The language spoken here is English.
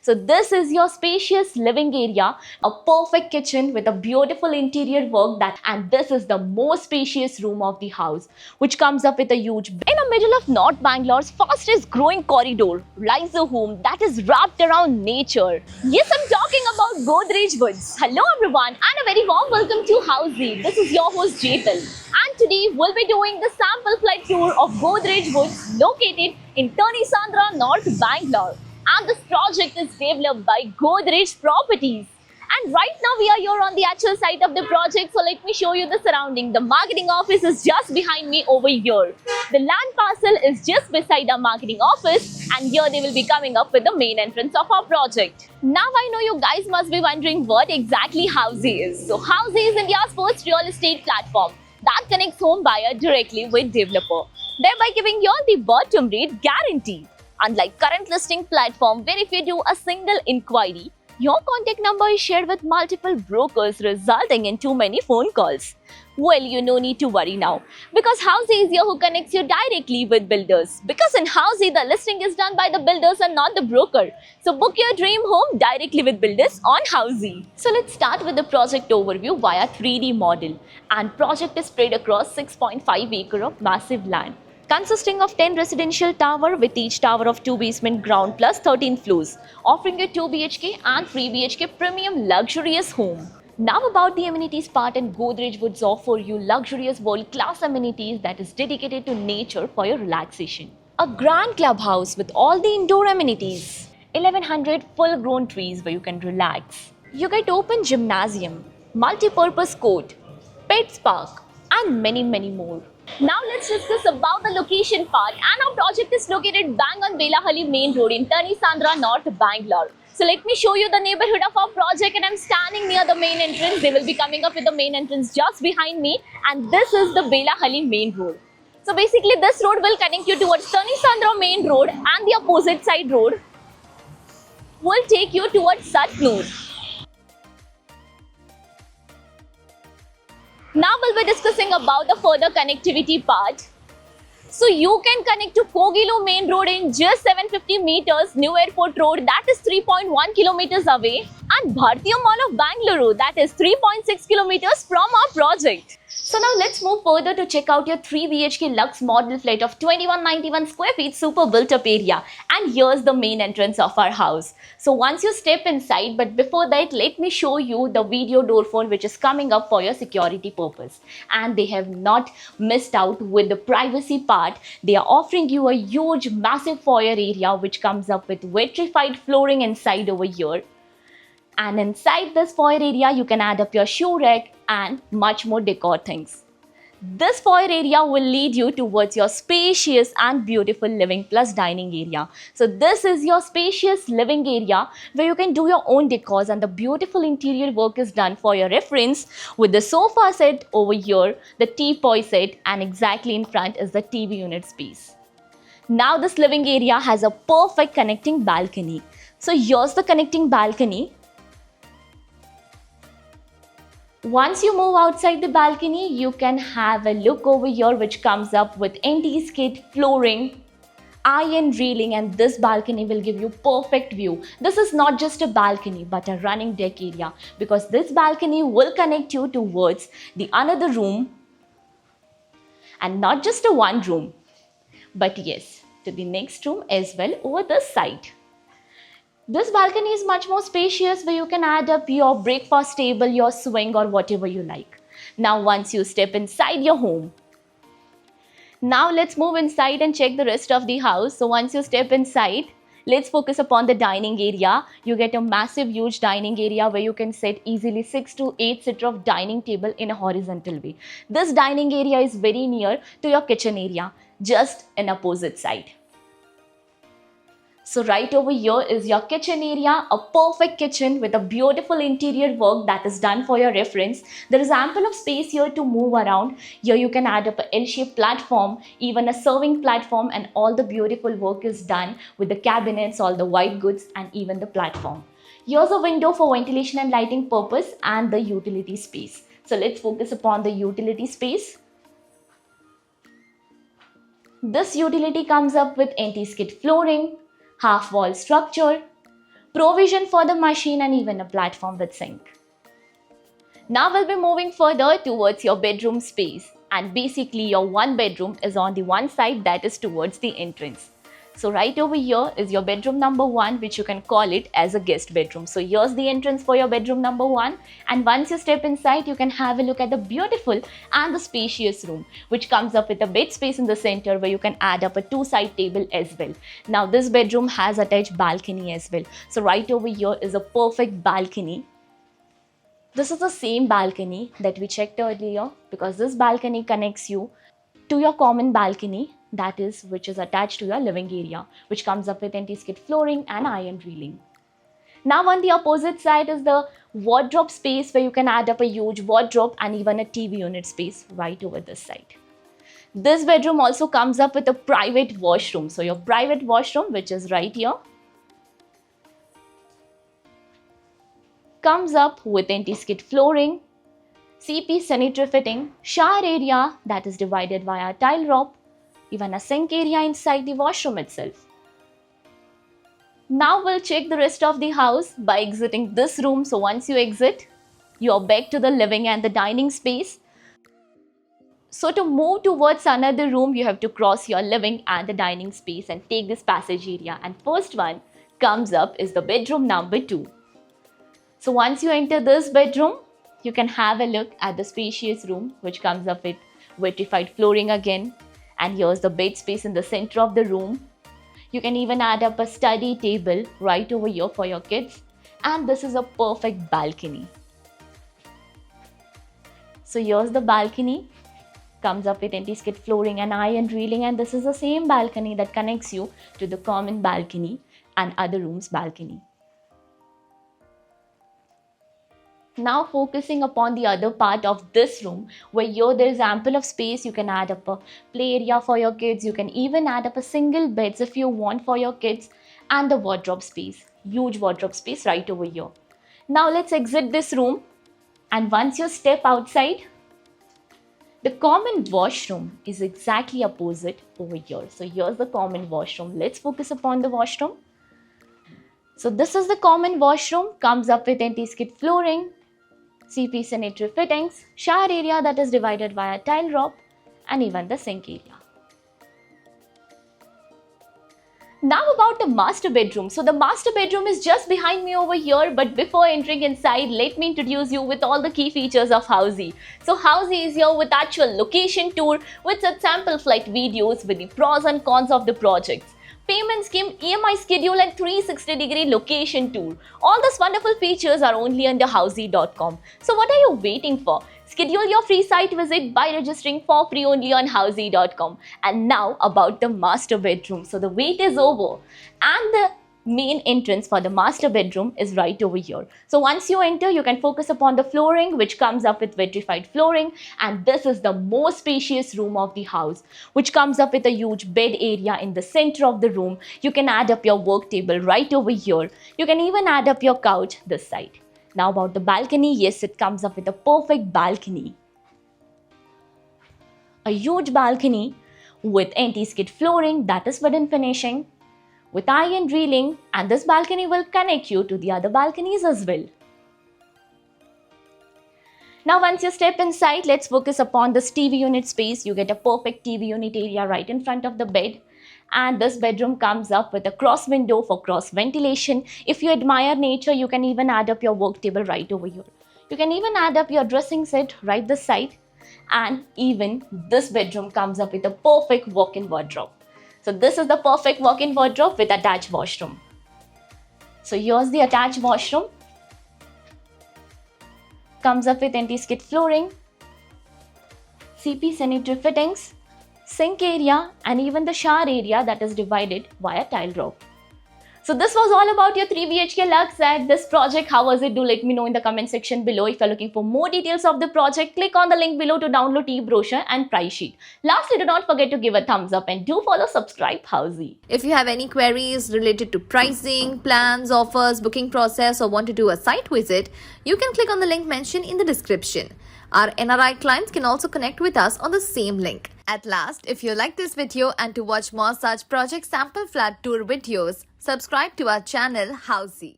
So this is your spacious living area, a perfect kitchen with a beautiful interior work and this is the most spacious room of the house, which comes up with a huge bed. In the middle of North Bangalore's fastest growing corridor lies a home that is wrapped around nature. Yes, I'm talking about Godrej Woods. Hello everyone and a very warm welcome to Housey. This is your host Jetal. And today we'll be doing the sample flight tour of Godrej Woods located in Tani Sandra, North Bangalore. And this project is developed by Godrej Properties. And right now we are here on the actual site of the project, so let me show you the surrounding. The marketing office is just behind me over here. The land parcel is just beside our marketing office, and here they will be coming up with the main entrance of our project. Now I know you guys must be wondering what exactly Housey is. So Housey is India's first real estate platform that connects home buyer directly with developer, thereby giving you all the bottom rate guarantee. Unlike current listing platform where if you do a single inquiry, your contact number is shared with multiple brokers, resulting in too many phone calls. Well, you no need to worry now, because Housey is here who connects you directly with builders. Because in Housey, the listing is done by the builders and not the broker. So book your dream home directly with builders on Housey. So let's start with the project overview via 3D model. And project is spread across 6.5 acre of massive land, consisting of 10 residential tower with each tower of 2 basement ground plus 13 floors, offering you 2 BHK and 3 BHK premium luxurious home. Now about the amenities part, and Godrej Woods offer you luxurious world-class amenities that is dedicated to nature for your relaxation. A grand clubhouse with all the indoor amenities, 1100 full-grown trees where you can relax. You get open gymnasium, multi-purpose court, pets park, and many more. Now let's discuss about the location part, and our project is located bang on Belahali main road in Tani Sandra, North Bangalore. So let me show you the neighborhood of our project, and I'm standing near the main entrance. They will be coming up with the main entrance just behind me, and this is the Belahali main road. So basically this road will connect you towards Tani Sandra main road, and the opposite side road will take you towards Satnur. Now we'll be discussing about the further connectivity part. So you can connect to Kogilu main road in just 750 meters, New Airport Road that is 3.1 kilometers away, and Bhartiya Mall of Bangalore that is 3.6 kilometers from our project. So now let's move further to check out your 3 BHK Lux model flat of 2191 square feet super built up area, and here's the main entrance of our house. So once you step inside, but before that let me show you the video door phone which is coming up for your security purpose, and they have not missed out with the privacy part. They are offering you a huge massive foyer area which comes up with vitrified flooring inside over here. And inside this foyer area, you can add up your shoe rack and much more decor things. This foyer area will lead you towards your spacious and beautiful living plus dining area. So this is your spacious living area where you can do your own decors, and the beautiful interior work is done for your reference with the sofa set over here, the teapot set, and exactly in front is the TV unit space. Now this living area has a perfect connecting balcony. So here's the connecting balcony. Once you move outside the balcony, you can have a look over here which comes up with anti-skid flooring, iron railing, and this balcony will give you perfect view. This is not just a balcony but a running deck area, because this balcony will connect you towards the another room, and not just a one room, but yes, to the next room as well over this side. This balcony is much more spacious where you can add up your breakfast table, your swing, or whatever you like. Now once you step inside your home, now let's move inside and check the rest of the house. So once you step inside, let's focus upon the dining area. You get a massive huge dining area where you can set easily 6 to 8 seats of dining table in a horizontal way. This dining area is very near to your kitchen area, just in opposite side. So right over here is your kitchen area, a perfect kitchen with a beautiful interior work that is done for your reference. There is ample of space here to move around. Here you can add up an L-shaped platform, even a serving platform, and all the beautiful work is done with the cabinets, all the white goods, and even the platform. Here's a window for ventilation and lighting purpose, and the utility space. So let's focus upon the utility space. This utility comes up with anti-skid flooring, half wall structure, provision for the machine, and even a platform with sink. Now we'll be moving further towards your bedroom space, and basically your one bedroom is on the one side that is towards the entrance. So right over here is your bedroom number 1, which you can call it as a guest bedroom. So here's the entrance for your bedroom number 1, and once you step inside, you can have a look at the beautiful and the spacious room, which comes up with a bed space in the center where you can add up a 2-side table as well. Now this bedroom has attached balcony as well. So right over here is a perfect balcony. This is the same balcony that we checked earlier, because this balcony connects you to your common balcony, that is, which is attached to your living area, which comes up with anti-skid flooring and iron railing. Now on the opposite side is the wardrobe space where you can add up a huge wardrobe and even a TV unit space right over this side. This bedroom also comes up with a private washroom. So your private washroom, which is right here, comes up with anti-skid flooring, CP sanitary fitting, shower area that is divided via tile rope, even a sink area inside the washroom itself. Now we'll check the rest of the house by exiting this room. So once you exit, you're back to the living and the dining space. So to move towards another room, you have to cross your living and the dining space and take this passage area. And first one comes up is the bedroom number 2. So once you enter this bedroom, you can have a look at the spacious room, which comes up with vitrified flooring again. And here's the bed space in the center of the room. You can even add up a study table right over here for your kids. And this is a perfect balcony. So here's the balcony. Comes up with anti-skid flooring and iron railing. And this is the same balcony that connects you to the common balcony and other rooms' balcony. Now focusing upon the other part of this room, where here there is ample of space. You can add up a play area for your kids. You can even add up a single beds if you want for your kids, and the wardrobe space, huge wardrobe space right over here. Now let's exit this room, and once you step outside, the common washroom is exactly opposite over here. So here's the common washroom. Let's focus upon the washroom. So this is the common washroom, comes up with anti-skid flooring, CP sanitary fittings, shower area that is divided via tile rope, and even the sink area. Now about the master bedroom. So the master bedroom is just behind me over here, but before entering inside, let me introduce you with all the key features of Housey. So Housey is here with actual location tour, with some sample flight videos with the pros and cons of the projects, payment scheme, EMI schedule, and 360-degree location tour. All these wonderful features are only under Housey.com. So what are you waiting for? Schedule your free site visit by registering for free only on Housey.com. And now about the master bedroom. So the wait is over, and the main entrance for the master bedroom is right over here. So once you enter, you can focus upon the flooring, which comes up with vitrified flooring, and this is the most spacious room of the house, which comes up with a huge bed area in the center of the room. You can add up your work table right over here. You can even add up your couch this side. Now about the balcony, yes, it comes up with a perfect balcony. A huge balcony with anti-skid flooring, that is wooden finishing, with iron railing, and this balcony will connect you to the other balconies as well. Now once you step inside, let's focus upon this TV unit space. You get a perfect TV unit area right in front of the bed. And this bedroom comes up with a cross window for cross ventilation. If you admire nature, you can even add up your work table right over here. You can even add up your dressing set right this side. And even this bedroom comes up with a perfect walk-in wardrobe. So this is the perfect walk-in wardrobe with attached washroom. So here's the attached washroom. Comes up with anti-skid flooring, CP sanitary fittings, sink area, and even the shower area that is divided via tile rope. So this was all about your 3 BHK Lux at this project. How was it? Do let me know in the comment section below. If you're looking for more details of the project, click on the link below to download e-brochure and price sheet. Lastly, do not forget to give a thumbs up and do follow subscribe Housey. If you have any queries related to pricing, plans, offers, booking process, or want to do a site visit, you can click on the link mentioned in the description. Our NRI clients can also connect with us on the same link. At last, if you like this video and to watch more such project sample flat tour videos, subscribe to our channel Housey.